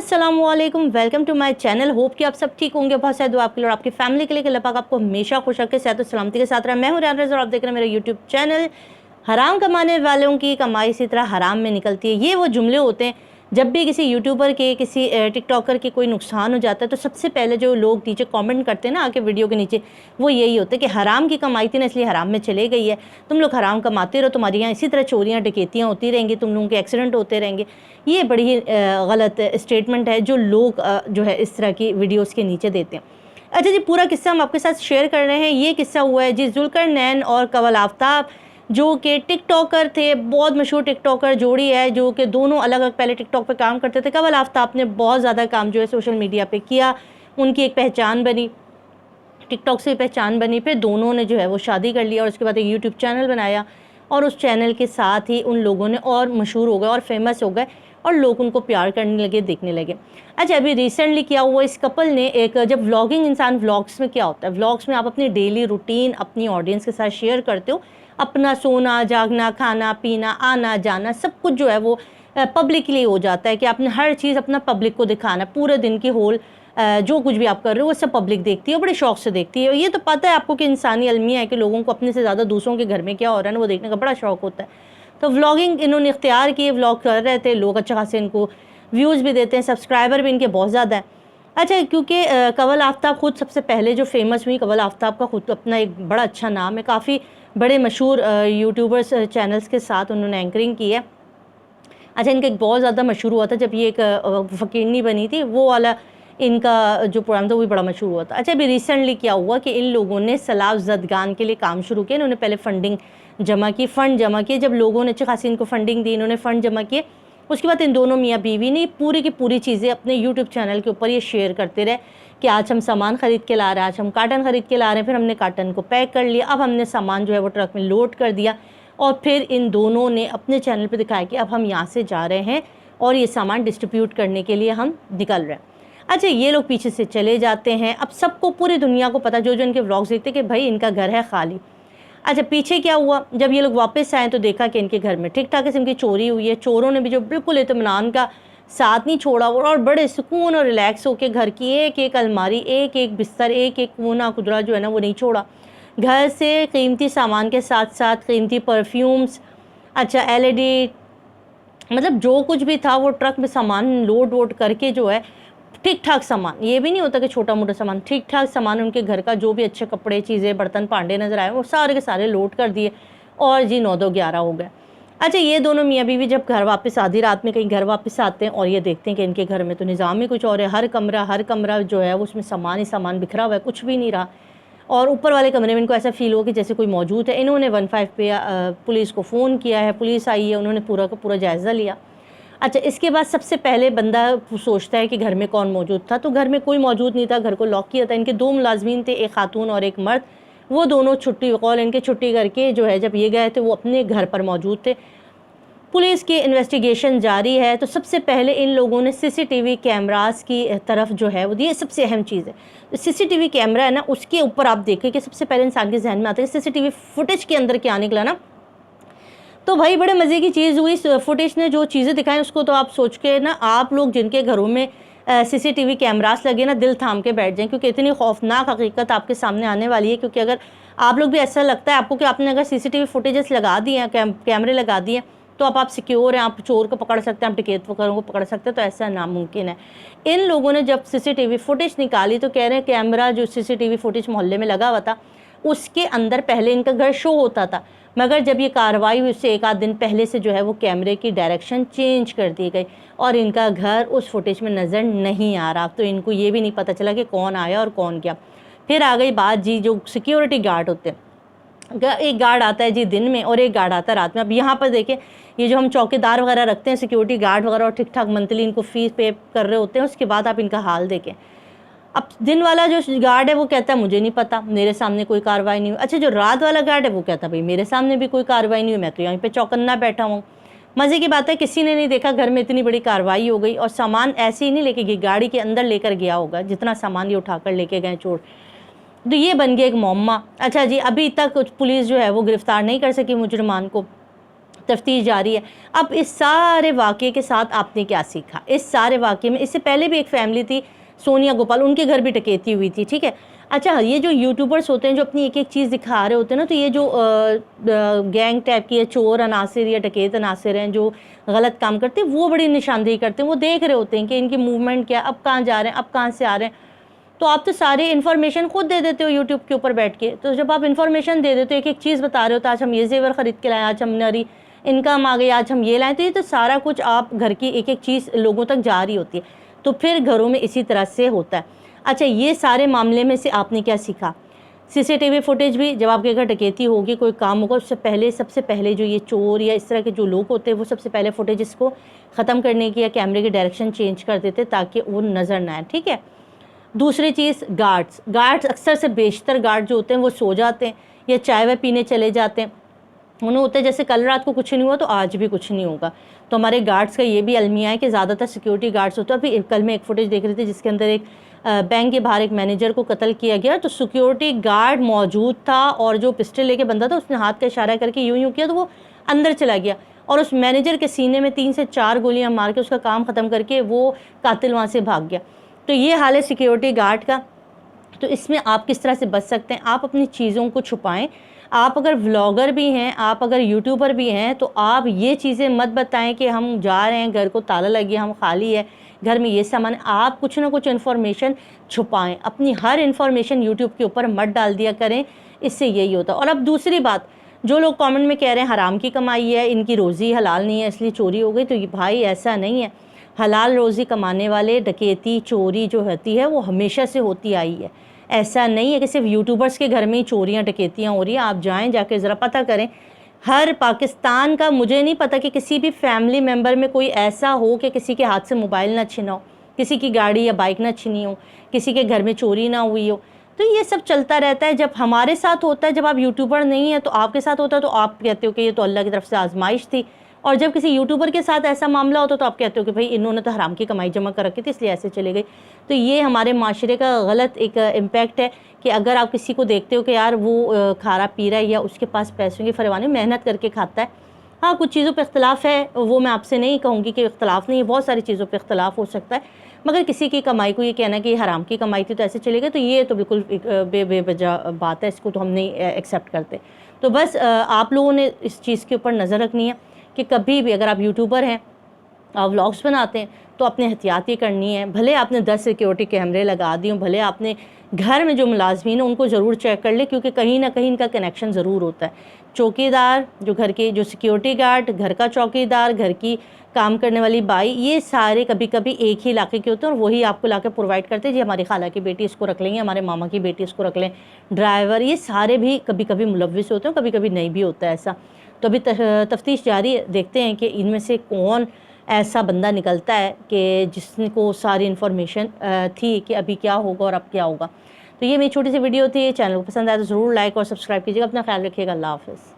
अस्सलाम वालेकुम, welcome to my channel. Hope कि आप सब ठीक होंगे। बहुत सारी दुआ आपके लिए और आपकी फैमिली के लिए कि अल्लाह पाक आपको हमेशा खुश रखे, सेहत और सलामती के साथ रहा। मैं हूं रियान रज़ा और आप देख रहे हैं मेरा यूट्यूब चैनल। हराम कमाने वालों की कमाई इसी तरह हराम में निकलती है। ये वो जुमले होते हैं जब भी किसी यूट्यूबर के, किसी टिकटॉकर के कोई नुकसान हो जाता है तो सबसे पहले जो लोग नीचे कमेंट करते हैं ना आके वीडियो के नीचे, वो यही होता है कि हराम की कमाई थी ना इसलिए हराम में चले गई है। तुम लोग हराम कमाते रहो, तुम्हारी यहाँ इसी तरह चोरियाँ डकैतियाँ होती रहेंगी, तुम लोगों के एक्सीडेंट होते रहेंगे। ये बड़ी ही गलत स्टेटमेंट है जो लोग जो है इस तरह की वीडियोज़ के नीचे देते हैं। अच्छा जी, पूरा किस्सा हम आपके साथ शेयर कर रहे हैं। ये किस्सा हुआ है जी ज़ुल्करनैन और कंवल आफ्ताब, जो कि टिकटॉकर थे, बहुत मशहूर टिकटॉकर जोड़ी है, जो कि दोनों अलग अलग पहले टिकटॉक पे काम करते थे। कंवल आफ्ताब ने बहुत ज़्यादा काम जो है सोशल मीडिया पे किया, उनकी एक पहचान बनी, टिकटॉक से पहचान बनी। फिर दोनों ने जो है वो शादी कर लिया और उसके बाद एक यूट्यूब चैनल बनाया और उस चैनल के साथ ही उन लोगों ने और मशहूर हो गए और फेमस हो गए और लोग उनको प्यार करने लगे, देखने लगे। अच्छा, अभी रिसेंटली क्या हुआ, इस कपल ने एक, जब व्लॉगिंग, इंसान व्लॉग्स में क्या होता है, व्लॉग्स में आप अपनी डेली रूटीन अपनी ऑडियंस के साथ शेयर करते हो, अपना सोना जागना, खाना पीना, आना जाना, सब कुछ जो है वो पब्लिकली हो जाता है कि आपने हर चीज़ अपना पब्लिक को दिखाना, पूरे दिन की होल जो कुछ भी आप कर रहे हो वो सब पब्लिक देखती है, बड़े शौक से देखती है। और ये तो पता है आपको कि इंसानी अलमिया है कि लोगों को अपने से ज़्यादा दूसरों के घर में क्या हो रहा है ना वो देखने का बड़ा शौक होता है। तो व्लॉगिंग इन्होंने इख्तियार किए, व्लॉग कर रहे थे, लोग अच्छा खासे इनको व्यूज़ भी देते हैं, सब्सक्राइबर भी इनके बहुत ज़्यादा है। अच्छा, क्योंकि कंवल आफ्ताब खुद सबसे पहले जो फेमस हुई, कंवल आफ्ताब का खुद अपना एक बड़ा अच्छा नाम है, काफ़ी बड़े मशहूर यूट्यूबर्स चैनल्स के साथ उन्होंने एंकरिंग की है। अच्छा, इनका एक बहुत ज़्यादा मशहूर हुआ था जब ये एक फ़कीरनी बनी थी, वो वाला इनका जो प्रोग्राम था वो भी बड़ा मशहूर हुआ था। अच्छा, अभी रिसेंटली क्या हुआ कि इन लोगों ने सलाव ज़दगान के लिए काम शुरू किया। इन्होंने पहले फंड जमा किए। जब लोगों ने अच्छी खासी इनको फंडिंग दी, इन्होंने फ़ंड जमा किए, उसके बाद इन दोनों मियाँ बीवी ने पूरी की पूरी चीज़ें अपने यूट्यूब चैनल के ऊपर ये शेयर करते रहे कि आज हम सामान ख़रीद के ला रहे हैं, आज हम कार्टन ख़रीद के ला रहे हैं, फिर हमने कार्टन को पैक कर लिया, अब हमने सामान जो है वो ट्रक में लोड कर दिया। और फिर इन दोनों ने अपने चैनल पे दिखाया कि अब हम यहाँ से जा रहे हैं और ये सामान डिस्ट्रीब्यूट करने के लिए हम निकल रहे हैं। अच्छा, ये लोग पीछे से चले जाते हैं। अब सबको, पूरी दुनिया को पता, जो जो इनके व्लॉग्स देखते कि भाई इनका घर है खाली। अच्छा, पीछे क्या हुआ, जब ये लोग वापस आए तो देखा कि इनके घर में ठीक ठाक किस्म की चोरी हुई है। चोरों ने भी जो बिल्कुल इत्मीनान का साथ नहीं छोड़ा और बड़े सुकून और रिलैक्स होकर घर की एक एक अलमारी, एक एक बिस्तर, एक एक कोना कुदरा जो है ना वो नहीं छोड़ा। घर से कीमती सामान के साथ साथ कीमती परफ्यूम्स, अच्छा LED, मतलब जो कुछ भी था वो ट्रक में सामान लोड वोड करके जो है ठीक ठाक सामान, ये भी नहीं होता कि छोटा मोटा सामान, ठीक ठाक सामान उनके घर का जो भी अच्छे कपड़े, चीज़ें, बर्तन, भांडे नज़र आए वो सारे के सारे लोड कर दिए और जी 9-2-11 हो गए। अच्छा, ये दोनों मियाँ बीवी जब घर वापस आधी रात में कहीं घर वापस आते हैं और ये देखते हैं कि इनके घर में तो निज़ाम ही कुछ और है। हर कमरा जो है उसमें सामान ही सामान बिखरा हुआ है, कुछ भी नहीं रहा। और ऊपर वाले कमरे में इनको ऐसा फ़ील हुआ कि जैसे कोई मौजूद है। इन्होंने 15 पे पुलिस को फ़ोन किया है, पुलिस आई है, उन्होंने पूरा का पूरा जायज़ा लिया। अच्छा, इसके बाद सबसे पहले बंदा सोचता है कि घर में कौन मौजूद था, तो घर में कोई मौजूद नहीं था, घर को लॉक किया था। इनके 2 मुलाजमीन थे, एक खातून और एक मर्द। वो दोनों छुट्टी कॉल इनके छुट्टी करके जो है जब ये गए थे वो अपने घर पर मौजूद थे। पुलिस की इन्वेस्टिगेशन जारी है। तो सबसे पहले इन लोगों ने CCTV कैमरास की तरफ जो है वो, ये सबसे अहम चीज़ है, CCTV कैमरा है ना उसके ऊपर आप देखें कि सबसे पहले इंसान के जहन में आता है CCTV फुटेज के अंदर क्या निकला ना, तो भाई बड़े मज़े की चीज़ हुई। फुटेज ने जो चीज़ें दिखाई उसको तो आप सोच के ना, आप लोग जिनके घरों में CCTV कैमरास लगे ना, दिल थाम के बैठ जाएं, क्योंकि इतनी खौफनाक हकीकत आपके सामने आने वाली है। क्योंकि अगर आप लोग भी ऐसा लगता है आपको कि आपने अगर CCTV फुटेजेस लगा दिए हैं, कैमरे लगा दिए तो आप सिक्योर हैं, आप चोर को पकड़ सकते हैं, आप डकैत को पकड़ सकते हैं, तो ऐसा नामुमकिन है। इन लोगों ने जब CCTV फुटेज निकाली तो कह रहे हैं कैमरा जो CCTV फुटेज मोहल्ले में लगा हुआ था उसके अंदर पहले इनका घर शो होता था, मगर जब ये कार्रवाई हुई उससे 1 आध दिन पहले से जो है वो कैमरे की डायरेक्शन चेंज कर दी गई और इनका घर उस फुटेज में नज़र नहीं आ रहा। तो इनको ये भी नहीं पता चला कि कौन आया और कौन गया। फिर आ गई बात जी, जो सिक्योरिटी गार्ड होते हैं, एक गार्ड आता है जी दिन में और एक गार्ड आता है रात में। अब यहाँ पर देखें, ये जो हम चौकीदार वगैरह रखते हैं, सिक्योरिटी गार्ड वगैरह, और ठीक ठाक मंथली इनको फ़ीस पे कर रहे होते हैं, उसके बाद आप इनका हाल देखें। अब दिन वाला जो गार्ड है वो कहता है मुझे नहीं पता, मेरे सामने कोई कार्रवाई नहीं हुई। अच्छा, जो रात वाला गार्ड है वो कहता है भाई मेरे सामने भी कोई कार्रवाई नहीं हुई, मैं तो यहीं पे चौकन्ना बैठा हूँ। मज़े की बात है किसी ने नहीं देखा घर में इतनी बड़ी कार्रवाई हो गई और सामान ऐसे ही नहीं लेके गई, गाड़ी के अंदर लेकर गया होगा जितना सामान ये उठा कर लेके गए चोर। तो ये बन गया एक मुअम्मा। अच्छा जी, अभी तक पुलिस जो है वो गिरफ़्तार नहीं कर सकी मुजरिमान को। تفتیش جاری ہے۔ اب اس سارے واقعے کے ساتھ آپ نے کیا سیکھا؟ اس سارے واقعے میں اس سے پہلے بھی ایک فیملی تھی سونیا گوپال، ان کے گھر بھی ڈکیتی ہوئی تھی، ٹھیک ہے۔ اچھا یہ جو یوٹیوبرس ہوتے ہیں جو اپنی ایک ایک چیز دکھا رہے ہوتے ہیں نا، تو یہ جو گینگ ٹائپ کی چور عناصر یا ڈکیت عناصر ہیں جو غلط کام کرتے ہیں، وہ بڑی نشاندہی کرتے ہیں، وہ دیکھ رہے ہوتے ہیں کہ ان کی موومنٹ کیا، اب کہاں جا رہے ہیں، اب کہاں سے آ رہے ہیں۔ تو آپ تو ساری انفارمیشن خود دے دیتے ہو یوٹیوب کے اوپر بیٹھ کے، تو جب آپ انفارمیشن دے دیتے ہو، ایک ایک چیز بتا رہے ہو، تو آج ہم یہ زیور خرید کے لائیں، آج ہم نری انکم آ گئی، آج ہم یہ لائیں، تو یہ تو سارا کچھ آپ گھر کی ایک ایک چیز لوگوں تک جا رہی ہوتی ہے، تو پھر گھروں میں اسی طرح سے ہوتا ہے۔ اچھا یہ سارے معاملے میں سے آپ نے کیا سیکھا؟ CCTV فوٹیج بھی، جب آپ کے گھر ڈکیتی ہوگی، کوئی کام ہوگا، اس سے پہلے سب سے پہلے جو یہ چور یا اس طرح کے جو لوگ ہوتے ہیں وہ سب سے پہلے فوٹیج اس کو ختم کرنے کی یا کیمرے کی ڈائریکشن چینج کر دیتے تاکہ وہ نظر نہ آئے، ٹھیک ہے۔ دوسری چیز گارڈز اکثر سے بیشتر گارڈ جو ہوتے ہیں وہ سو جاتے ہیں یا چائے وائے پینے چلے جاتے ہیں، انہوں ہوتے ہیں جیسے کل رات کو کچھ نہیں ہوا تو آج بھی کچھ نہیں ہوگا۔ تو ہمارے گارڈز کا یہ بھی المیہ ہے کہ زیادہ تر سیکیورٹی گارڈز ہوتے ہیں۔ ابھی کل میں ایک فوٹیج دیکھ رہی تھی جس کے اندر ایک بینک کے باہر ایک مینیجر کو قتل کیا گیا، تو سیکیورٹی گارڈ موجود تھا اور جو پسٹل لے کے بندہ تھا اس نے ہاتھ کا اشارہ کر کے یوں کیا تو وہ اندر چلا گیا اور اس مینیجر کے سینے میں 3 سے 4 گولیاں مار کے اس کا کام ختم کر کے وہ قاتل وہاں سے بھاگ گیا۔ تو یہ حال ہے سیکیورٹی گارڈ کا۔ تو اس میں آپ کس طرح سے بچ سکتے ہیں؟ آپ اپنی چیزوں کو چھپائیں۔ آپ اگر ولاگر بھی ہیں، آپ اگر یوٹیوبر بھی ہیں، تو آپ یہ چیزیں مت بتائیں کہ ہم جا رہے ہیں، گھر کو تالا لگ گیا، ہم خالی ہے، گھر میں یہ سامان ہے۔ آپ کچھ نہ کچھ انفارمیشن چھپائیں، اپنی ہر انفارمیشن یوٹیوب کے اوپر مت ڈال دیا کریں، اس سے یہی ہوتا ہے۔ اور اب دوسری بات، جو لوگ کامنٹ میں کہہ رہے ہیں حرام کی کمائی ہے، ان کی روزی حلال نہیں ہے اس لیے چوری ہو گئی، تو یہ بھائی ایسا نہیں ہے۔ حلال روزی کمانے والے ڈکیتی چوری جو ہوتی ہے وہ ہمیشہ سے ہوتی آئی ہے، ایسا نہیں ہے کہ صرف یوٹیوبرز کے گھر میں ہی چوریاں ڈکیتیاں ہو رہی ہیں۔ آپ جائیں جا کے ذرا پتہ کریں، ہر پاکستان کا مجھے نہیں پتہ کہ کسی بھی فیملی ممبر میں کوئی ایسا ہو کہ کسی کے ہاتھ سے موبائل نہ چھنا ہو، کسی کی گاڑی یا بائک نہ چھنی ہو، کسی کے گھر میں چوری نہ ہوئی ہو۔ تو یہ سب چلتا رہتا ہے۔ جب ہمارے ساتھ ہوتا ہے، جب آپ یوٹیوبر نہیں ہیں تو آپ کے ساتھ ہوتا ہے تو آپ کہتے ہو کہ یہ تو اللہ کی طرف سے آزمائش تھی، اور جب کسی یوٹیوبر کے ساتھ ایسا معاملہ ہوتا تو آپ کہتے ہو کہ بھائی انہوں نے تو حرام کی کمائی جمع کر رکھی تھی اس لیے ایسے چلے گئے۔ تو یہ ہمارے معاشرے کا غلط ایک امپیکٹ ہے کہ اگر آپ کسی کو دیکھتے ہو کہ یار وہ کھارا پی رہا ہے یا اس کے پاس پیسوں کی فراوانی محنت کر کے کھاتا ہے، ہاں کچھ چیزوں پہ اختلاف ہے، وہ میں آپ سے نہیں کہوں گی کہ اختلاف نہیں ہے، بہت ساری چیزوں پہ اختلاف ہو سکتا ہے، مگر کسی کی کمائی کو یہ کہنا کہ یہ حرام کی کمائی تھی تو ایسے چلے گئے، تو یہ تو بالکل بے وجہ بات ہے، اس کو تو ہم نہیں ایکسیپٹ کرتے۔ تو بس آپ لوگوں نے اس چیز کے اوپر نظر رکھنی ہے کہ کبھی بھی اگر آپ یوٹیوبر ہیں، آپ ولاگس بناتے ہیں، تو اپنے احتیاط یہ کرنی ہے۔ بھلے آپ نے 10 سیکیورٹی کیمرے لگا دی ہوں، بھلے آپ نے گھر میں جو ملازمین ہیں ان کو ضرور چیک کر لیں، کیونکہ کہیں نہ کہیں ان کا کنیکشن ضرور ہوتا ہے۔ چوکی دار جو گھر کے جو سیکیورٹی گارڈ، گھر کا چوکی دار، گھر کی کام کرنے والی بائی، یہ سارے کبھی کبھی ایک ہی علاقے کے ہوتے ہیں اور وہی آپ کو لا کے پرووائڈ کرتے ہیں، جی ہماری خالہ کی بیٹی اس کو رکھ لیں گے، ہمارے ماما کی بیٹی اس کو رکھ لیں، ڈرائیور، یہ سارے بھی کبھی کبھی ملوث ہوتے ہیں، کبھی کبھی نہیں بھی ہوتا ایسا۔ تو ابھی تفتیش جاری ہے، دیکھتے ہیں کہ ان میں سے کون ایسا بندہ نکلتا ہے کہ جس کو ساری انفارمیشن تھی کہ ابھی کیا ہوگا اور اب کیا ہوگا۔ تو یہ میری چھوٹی سی ویڈیو تھی، چینل کو پسند آئے تو ضرور لائک اور سبسکرائب کیجیے گا، اپنا خیال رکھیے گا، اللہ حافظ۔